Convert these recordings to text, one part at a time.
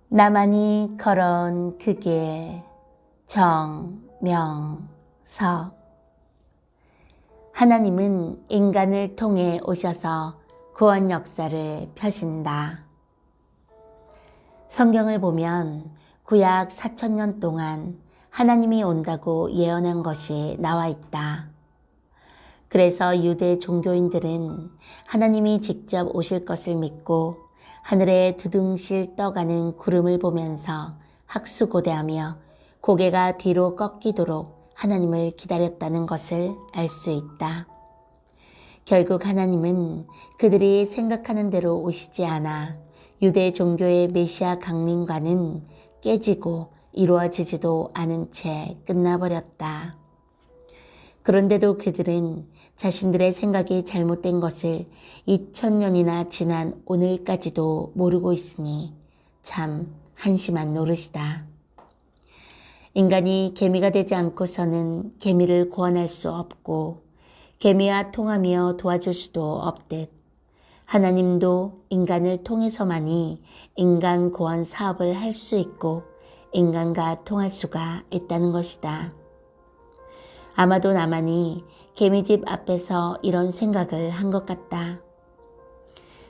나만이 걸어온 그 길 정명석. 하나님은 인간을 통해 오셔서 구원 역사를 펴신다. 성경을 보면 구약 4000년 동안 하나님이 온다고 예언한 것이 나와 있다. 그래서 유대 종교인들은 하나님이 직접 오실 것을 믿고 하늘에 두둥실 떠가는 구름을 보면서 학수고대하며 고개가 뒤로 꺾이도록 하나님을 기다렸다는 것을 알 수 있다. 결국 하나님은 그들이 생각하는 대로 오시지 않아 유대 종교의 메시아 강림과는 깨지고 이루어지지도 않은 채 끝나버렸다. 그런데도 그들은 자신들의 생각이 잘못된 것을 2000년이나 지난 오늘까지도 모르고 있으니 참 한심한 노릇이다. 인간이 개미가 되지 않고서는 개미를 구원할 수 없고 개미와 통하며 도와줄 수도 없듯 하나님도 인간을 통해서만이 인간 구원 사업을 할 수 있고 인간과 통할 수가 있다는 것이다. 아마도 나만이 개미집 앞에서 이런 생각을 한 것 같다.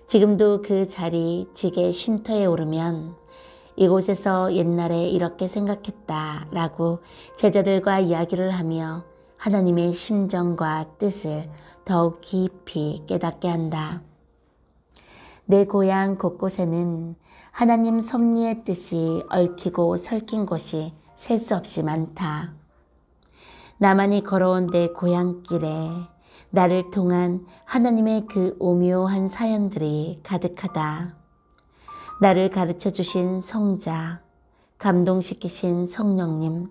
지금도 그 자리 지게 쉼터에 오르면 이곳에서 옛날에 이렇게 생각했다 라고 제자들과 이야기를 하며 하나님의 심정과 뜻을 더욱 깊이 깨닫게 한다. 내 고향 곳곳에는 하나님 섭리의 뜻이 얽히고 설킨 곳이 셀 수 없이 많다. 나만이 걸어온 내 고향길에 나를 통한 하나님의 그 오묘한 사연들이 가득하다. 나를 가르쳐 주신 성자, 감동시키신 성령님,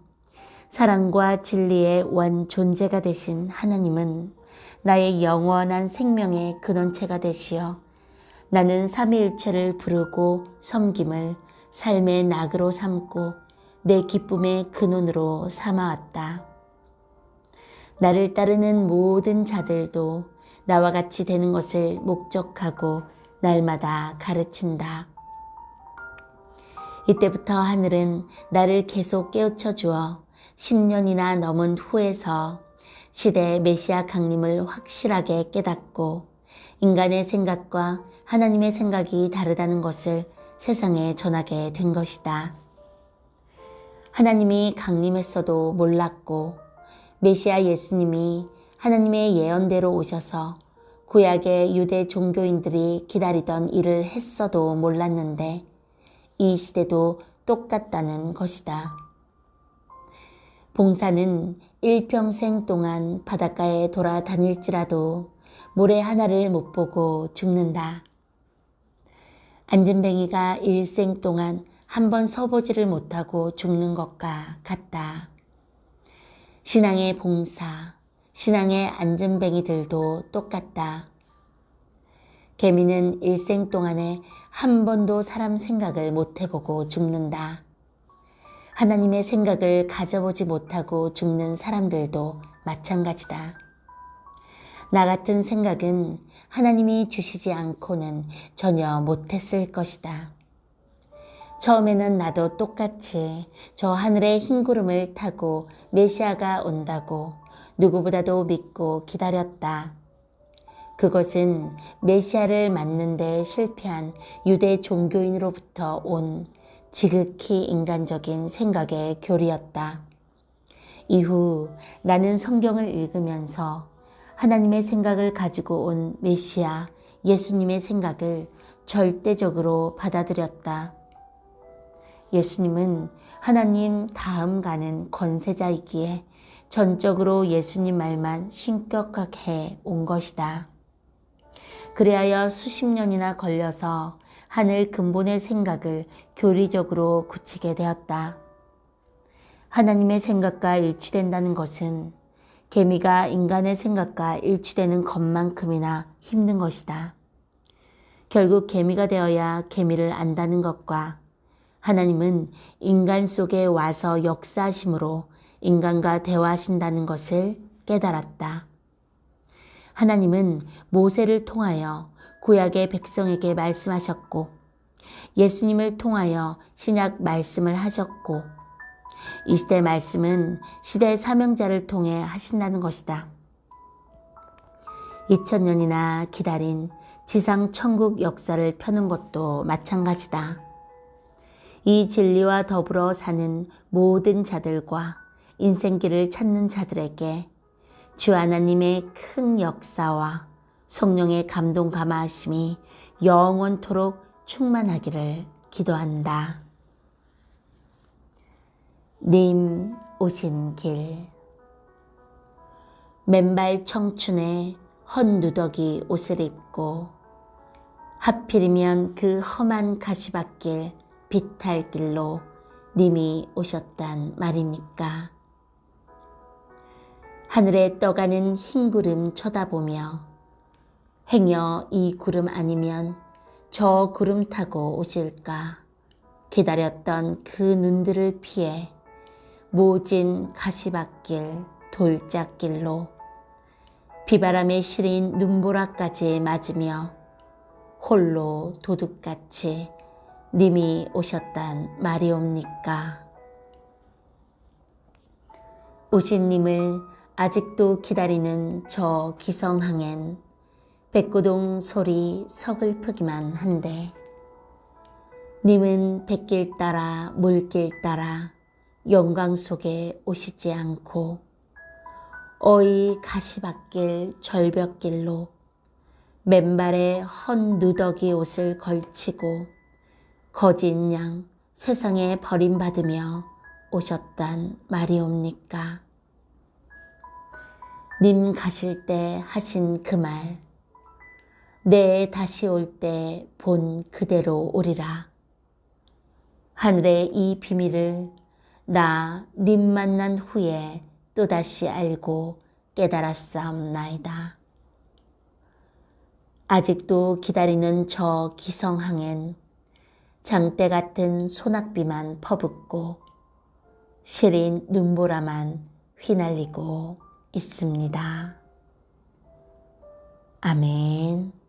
사랑과 진리의 원 존재가 되신 하나님은 나의 영원한 생명의 근원체가 되시어 나는 삼위일체를 부르고 섬김을 삶의 낙으로 삼고 내 기쁨의 근원으로 삼아왔다. 나를 따르는 모든 자들도 나와 같이 되는 것을 목적하고 날마다 가르친다. 이때부터 하늘은 나를 계속 깨우쳐 주어 10년이나 넘은 후에서 시대의 메시아 강림을 확실하게 깨닫고 인간의 생각과 하나님의 생각이 다르다는 것을 세상에 전하게 된 것이다. 하나님이 강림했어도 몰랐고 메시아 예수님이 하나님의 예언대로 오셔서 구약의 유대 종교인들이 기다리던 일을 했어도 몰랐는데 이 시대도 똑같다는 것이다. 봉사는 일평생 동안 바닷가에 돌아다닐지라도 모래 하나를 못 보고 죽는다. 안진뱅이가 일생 동안 한 번 서보지를 못하고 죽는 것과 같다. 신앙의 봉사, 신앙의 안진뱅이들도 똑같다. 개미는 일생 동안에 한 번도 사람 생각을 못 해보고 죽는다. 하나님의 생각을 가져보지 못하고 죽는 사람들도 마찬가지다. 나 같은 생각은 하나님이 주시지 않고는 전혀 못했을 것이다. 처음에는 나도 똑같이 저 하늘의 흰 구름을 타고 메시아가 온다고 누구보다도 믿고 기다렸다. 그것은 메시아를 맞는 데 실패한 유대 종교인으로부터 온 지극히 인간적인 생각의 교리였다. 이후 나는 성경을 읽으면서 하나님의 생각을 가지고 온 메시아 예수님의 생각을 절대적으로 받아들였다. 예수님은 하나님 다음 가는 권세자이기에 전적으로 예수님 말만 신격하게 온 것이다. 그리하여 수십 년이나 걸려서 하늘 근본의 생각을 교리적으로 굳히게 되었다. 하나님의 생각과 일치된다는 것은 개미가 인간의 생각과 일치되는 것만큼이나 힘든 것이다. 결국 개미가 되어야 개미를 안다는 것과 하나님은 인간 속에 와서 역사하심으로 인간과 대화하신다는 것을 깨달았다. 하나님은 모세를 통하여 구약의 백성에게 말씀하셨고 예수님을 통하여 신약 말씀을 하셨고 이 시대 말씀은 시대 사명자를 통해 하신다는 것이다. 2000년이나 기다린 지상 천국 역사를 펴는 것도 마찬가지다. 이 진리와 더불어 사는 모든 자들과 인생길을 찾는 자들에게 주 하나님의 큰 역사와 성령의 감동 감화하심이 영원토록 충만하기를 기도한다. 님 오신 길. 맨발 청춘에 헛누더기 옷을 입고 하필이면 그 험한 가시밭길 비탈길로 님이 오셨단 말입니까? 하늘에 떠가는 흰 구름 쳐다보며 행여 이 구름 아니면 저 구름 타고 오실까 기다렸던 그 눈들을 피해 모진 가시밭길 돌짝길로 비바람에 시린 눈보라까지 맞으며 홀로 도둑같이 님이 오셨단 말이옵니까? 오신 님을 아직도 기다리는 저 기성항엔 백고동 소리 서글프기만 한데 님은 백길 따라 물길 따라 영광 속에 오시지 않고 어이 가시밭길 절벽길로 맨발에 헛누더기 옷을 걸치고 거짓 양 세상에 버림받으며 오셨단 말이옵니까? 님 가실 때 하신 그 말, 내 다시 올 때 본 그대로 오리라. 하늘의 이 비밀을 나 님 만난 후에 또다시 알고 깨달았사옵나이다. 아직도 기다리는 저 기성항엔 장대 같은 소낙비만 퍼붓고 시린 눈보라만 휘날리고 있습니다. 아멘.